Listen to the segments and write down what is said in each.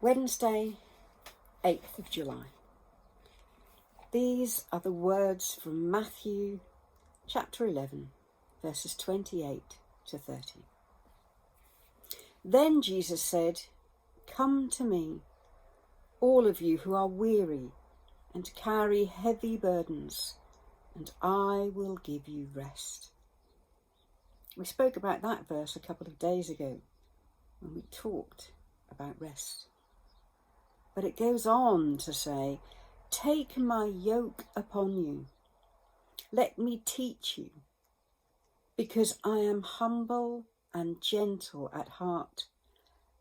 Wednesday, 8th of July. These are the words from Matthew chapter 11, verses 28 to 30. Then Jesus said, "Come to me, all of you who are weary and carry heavy burdens, and I will give you rest." We spoke about that verse a couple of days ago when we talked about rest. But it goes on to say, "Take my yoke upon you. Let me teach you, because I am humble and gentle at heart,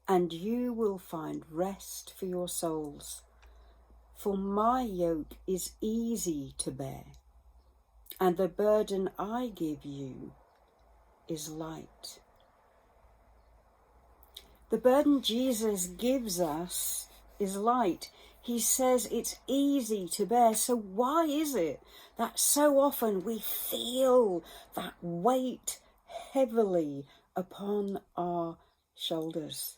and you will find rest for your souls. For my yoke is easy to bear, and the burden I give you is light." The burden Jesus gives us is light. He says it's easy to bear. So why is it that so often we feel that weight heavily upon our shoulders?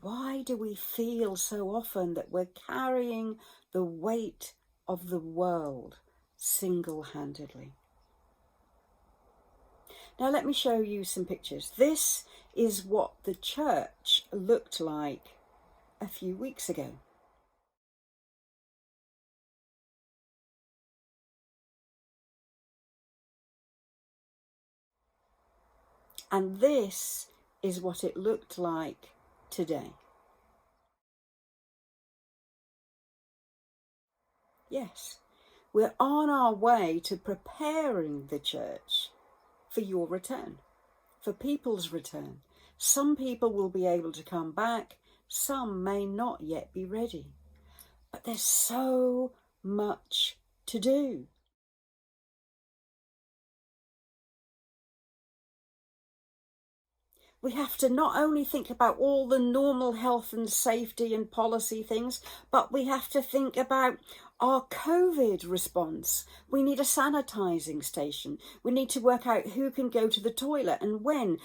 Why do we feel so often that we're carrying the weight of the world single-handedly? Now let me show you some pictures. This is what the church looked like a few weeks ago. And this is what it looked like today. Yes, we're on our way to preparing the church for your return, for people's return. Some people will be able to come back, some may not yet be ready. But there's so much to do. We have to not only think about all the normal health and safety and policy things, but we have to think about our COVID response. We need a sanitising station. We need to work out who can go to the toilet and when.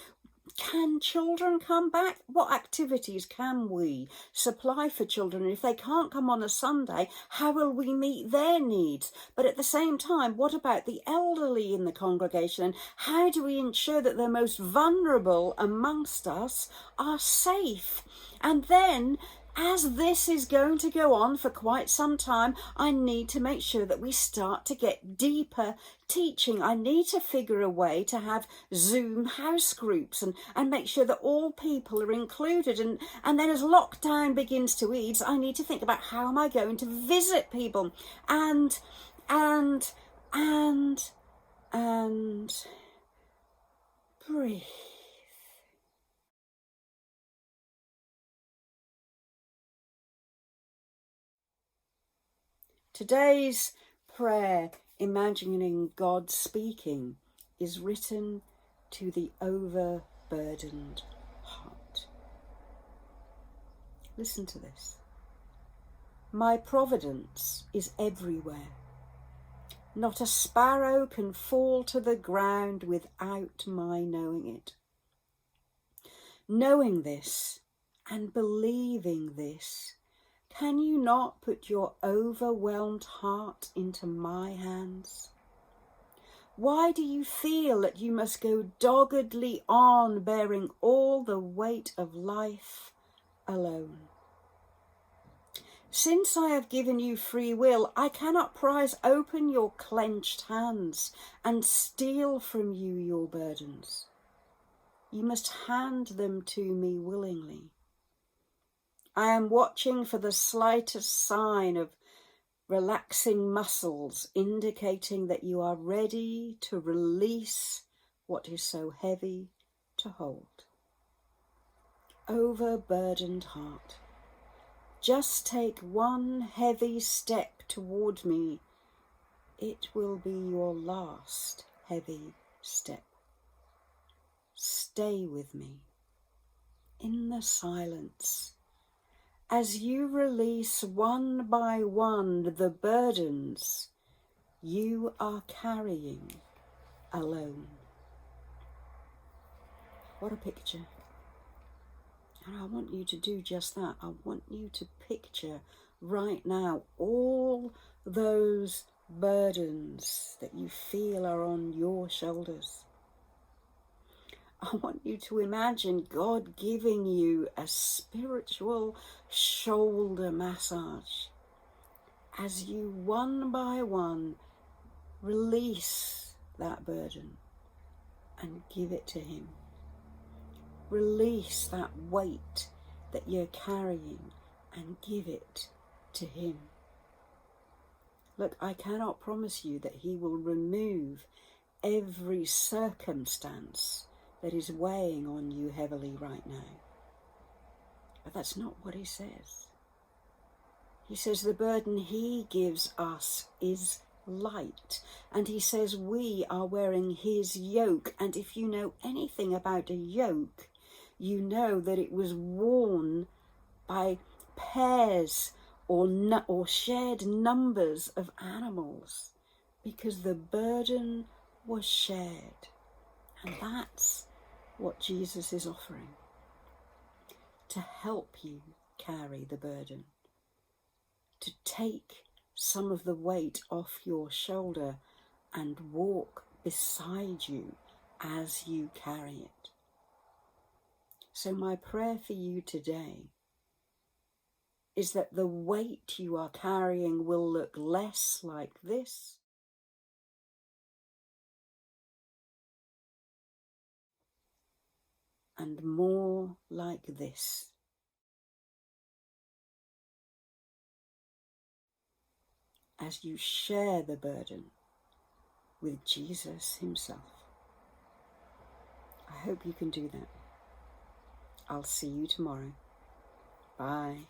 Can children come back? What activities can we supply for children? If they can't come on a Sunday, how will we meet their needs? But at the same time, what about the elderly in the congregation? And how do we ensure that the most vulnerable amongst us are safe? And then, as this is going to go on for quite some time, I need to make sure that we start to get deeper teaching. I need to figure a way to have Zoom house groups and make sure that all people are included. And then as lockdown begins to ease, I need to think about how am I going to visit people and breathe. Today's prayer, imagining God speaking, is written to the overburdened heart. Listen to this. My providence is everywhere. Not a sparrow can fall to the ground without my knowing it. Knowing this and believing this, can you not put your overwhelmed heart into my hands? Why do you feel that you must go doggedly on bearing all the weight of life alone? Since I have given you free will, I cannot prise open your clenched hands and steal from you your burdens. You must hand them to me willingly. I am watching for the slightest sign of relaxing muscles, indicating that you are ready to release what is so heavy to hold. Overburdened heart, just take one heavy step toward me. It will be your last heavy step. Stay with me in the silence as you release one by one the burdens you are carrying alone. What a picture. And I want you to do just that. I want you to picture right now all those burdens that you feel are on your shoulders. I want you to imagine God giving you a spiritual shoulder massage as you one by one release that burden and give it to Him. Release that weight that you're carrying and give it to Him. Look, I cannot promise you that He will remove every circumstance that is weighing on you heavily right now. But that's not what He says. He says the burden He gives us is light. And He says we are wearing His yoke. And if you know anything about a yoke, you know that it was worn by pairs or shared numbers of animals, because the burden was shared. And that's what Jesus is offering, to help you carry the burden, to take some of the weight off your shoulder and walk beside you as you carry it. So my prayer for you today is that the weight you are carrying will look less like this and more like this. As you share the burden with Jesus Himself. I hope you can do that. I'll see you tomorrow. Bye.